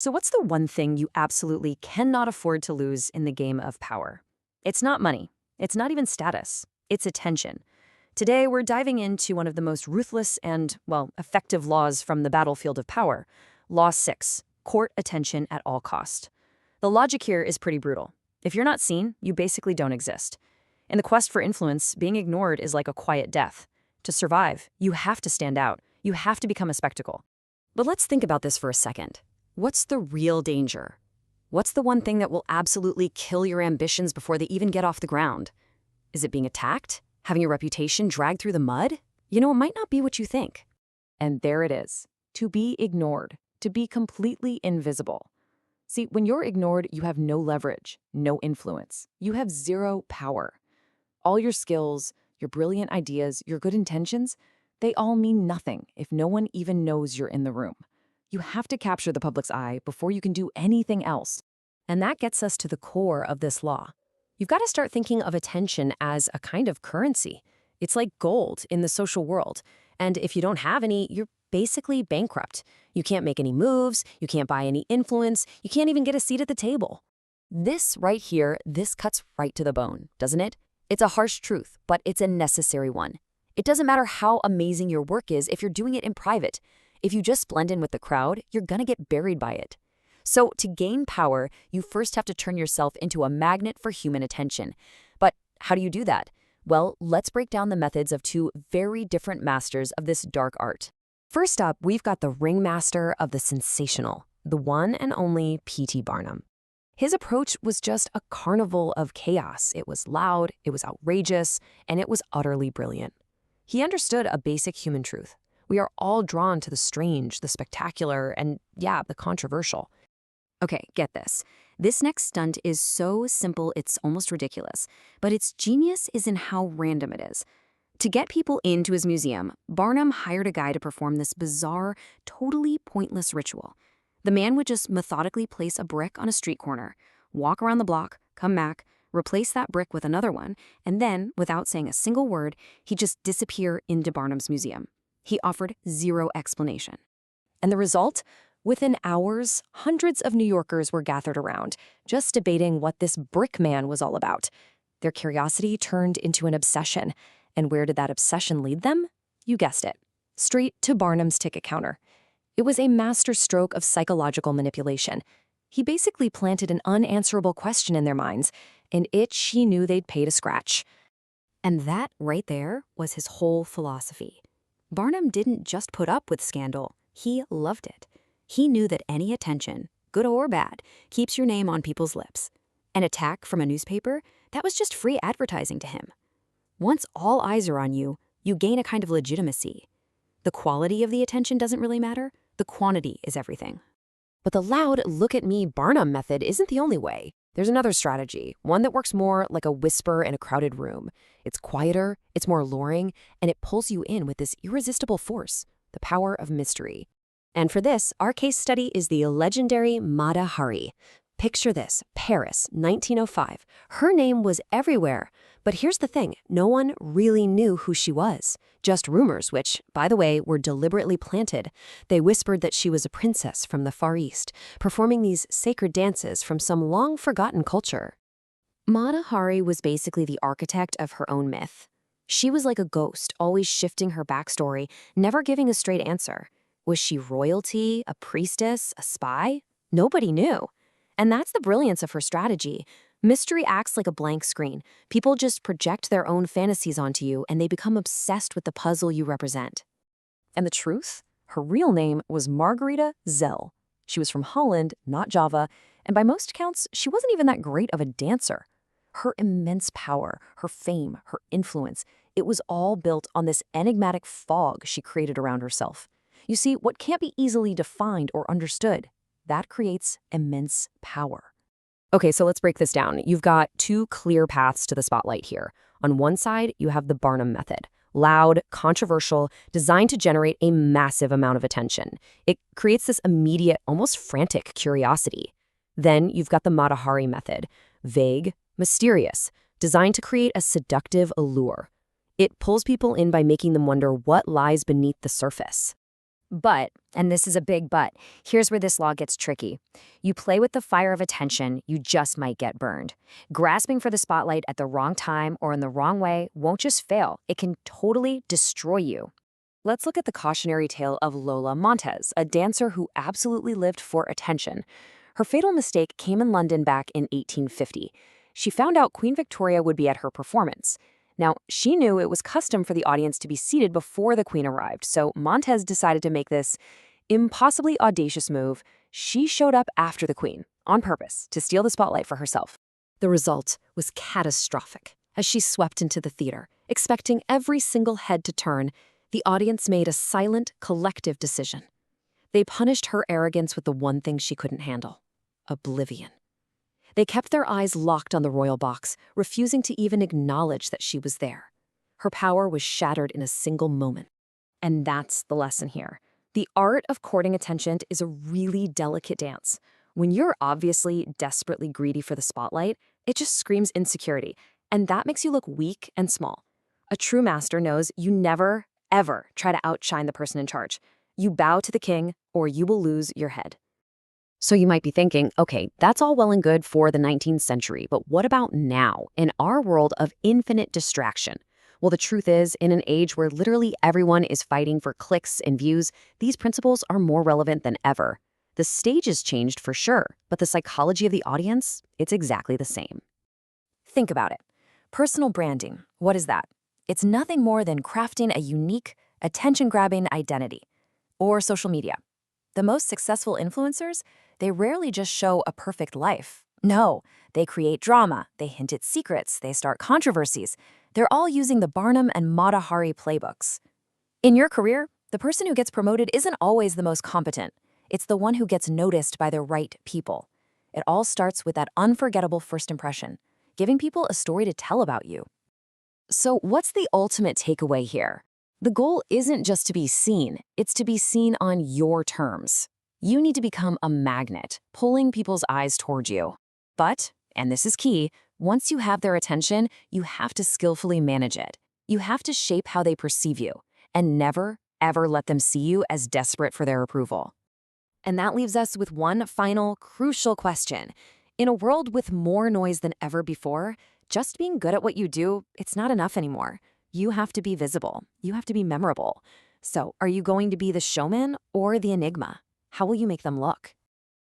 So what's the one thing you absolutely cannot afford to lose in the game of power? It's not money. It's not even status. It's attention. Today, we're diving into one of the most ruthless and, well, effective laws from the battlefield of power. Law 6, court attention at all cost. The logic here is pretty brutal. If you're not seen, you basically don't exist. In the quest for influence, being ignored is like a quiet death. To survive, you have to stand out. You have to become a spectacle. But let's think about this for a second. What's the real danger? What's the one thing that will absolutely kill your ambitions before they even get off the ground? Is it being attacked? Having your reputation dragged through the mud? It might not be what you think. And there it is. To be ignored. To be completely invisible. See, when you're ignored, you have no leverage, no influence. You have zero power. All your skills, your brilliant ideas, your good intentions, they all mean nothing if no one even knows you're in the room. You have to capture the public's eye before you can do anything else. And that gets us to the core of this law. You've got to start thinking of attention as a kind of currency. It's like gold in the social world. And if you don't have any, you're basically bankrupt. You can't make any moves, you can't buy any influence, you can't even get a seat at the table. This right here, this cuts right to the bone, doesn't it? It's a harsh truth, but it's a necessary one. It doesn't matter how amazing your work is if you're doing it in private. If you just blend in with the crowd, you're gonna get buried by it. So to gain power, you first have to turn yourself into a magnet for human attention. But how do you do that? Well, let's break down the methods of two very different masters of this dark art. First up, we've got the ringmaster of the sensational, the one and only P.T. Barnum. His approach was just a carnival of chaos. It was loud, it was outrageous, and it was utterly brilliant. He understood a basic human truth. We are all drawn to the strange, the spectacular, and the controversial. Okay, get this. This next stunt is so simple it's almost ridiculous, but its genius is in how random it is. To get people into his museum, Barnum hired a guy to perform this bizarre, totally pointless ritual. The man would just methodically place a brick on a street corner, walk around the block, come back, replace that brick with another one, and then, without saying a single word, he'd just disappear into Barnum's museum. He offered zero explanation. And the result? Within hours, hundreds of New Yorkers were gathered around, just debating what this brick man was all about. Their curiosity turned into an obsession. And where did that obsession lead them? You guessed it. Straight to Barnum's ticket counter. It was a master stroke of psychological manipulation. He basically planted an unanswerable question in their minds, an itch he knew they'd pay to scratch. And that right there was his whole philosophy. Barnum didn't just put up with scandal, he loved it. He knew that any attention, good or bad, keeps your name on people's lips. An attack from a newspaper, that was just free advertising to him. Once all eyes are on you, you gain a kind of legitimacy. The quality of the attention doesn't really matter, the quantity is everything. But the loud, look-at-me Barnum method isn't the only way. There's another strategy, one that works more like a whisper in a crowded room. It's quieter, it's more alluring, and it pulls you in with this irresistible force, the power of mystery. And for this, our case study is the legendary Mata Hari. Picture this, Paris, 1905. Her name was everywhere. But here's the thing, no one really knew who she was. Just rumors, which, by the way, were deliberately planted. They whispered that she was a princess from the Far East, performing these sacred dances from some long-forgotten culture. Mata Hari was basically the architect of her own myth. She was like a ghost, always shifting her backstory, never giving a straight answer. Was she royalty, a priestess, a spy? Nobody knew. And that's the brilliance of her strategy. Mystery acts like a blank screen. People just project their own fantasies onto you, and they become obsessed with the puzzle you represent. And the truth? Her real name was Margarita Zell. She was from Holland, not Java, and by most accounts, she wasn't even that great of a dancer. Her immense power, her fame, her influence, it was all built on this enigmatic fog she created around herself. You see, what can't be easily defined or understood, that creates immense power. Okay, so let's break this down. You've got two clear paths to the spotlight here. On one side, you have the Barnum method. Loud, controversial, designed to generate a massive amount of attention. It creates this immediate, almost frantic curiosity. Then you've got the Mata Hari method. Vague, mysterious, designed to create a seductive allure. It pulls people in by making them wonder what lies beneath the surface. But, and this is a big but, here's where this law gets tricky. You play with the fire of attention, you just might get burned. Grasping for the spotlight at the wrong time or in the wrong way won't just fail, it can totally destroy you. Let's look at the cautionary tale of Lola Montez, a dancer who absolutely lived for attention. Her fatal mistake came in London back in 1850. She found out Queen Victoria would be at her performance. Now, she knew it was custom for the audience to be seated before the Queen arrived, so Montez decided to make this impossibly audacious move. She showed up after the Queen, on purpose, to steal the spotlight for herself. The result was catastrophic. As she swept into the theater, expecting every single head to turn, the audience made a silent, collective decision. They punished her arrogance with the one thing she couldn't handle: oblivion. They kept their eyes locked on the royal box, refusing to even acknowledge that she was there. Her power was shattered in a single moment. And that's the lesson here. The art of courting attention is a really delicate dance. When you're obviously desperately greedy for the spotlight, it just screams insecurity, and that makes you look weak and small. A true master knows you never, ever try to outshine the person in charge. You bow to the king, or you will lose your head. So you might be thinking, okay, that's all well and good for the 19th century, but what about now, in our world of infinite distraction? Well, the truth is, in an age where literally everyone is fighting for clicks and views, these principles are more relevant than ever. The stage has changed for sure, but the psychology of the audience, it's exactly the same. Think about it. Personal branding, what is that? It's nothing more than crafting a unique, attention-grabbing identity. Or social media. The most successful influencers, they rarely just show a perfect life. No, they create drama, they hint at secrets, they start controversies. They're all using the Barnum and Mata Hari playbooks. In your career, the person who gets promoted isn't always the most competent. It's the one who gets noticed by the right people. It all starts with that unforgettable first impression, giving people a story to tell about you. So what's the ultimate takeaway here? The goal isn't just to be seen, it's to be seen on your terms. You need to become a magnet, pulling people's eyes toward you. But, and this is key, once you have their attention, you have to skillfully manage it. You have to shape how they perceive you, and never, ever let them see you as desperate for their approval. And that leaves us with one final, crucial question. In a world with more noise than ever before, just being good at what you do, it's not enough anymore. You have to be visible. You have to be memorable. So, are you going to be the showman or the enigma? How will you make them look?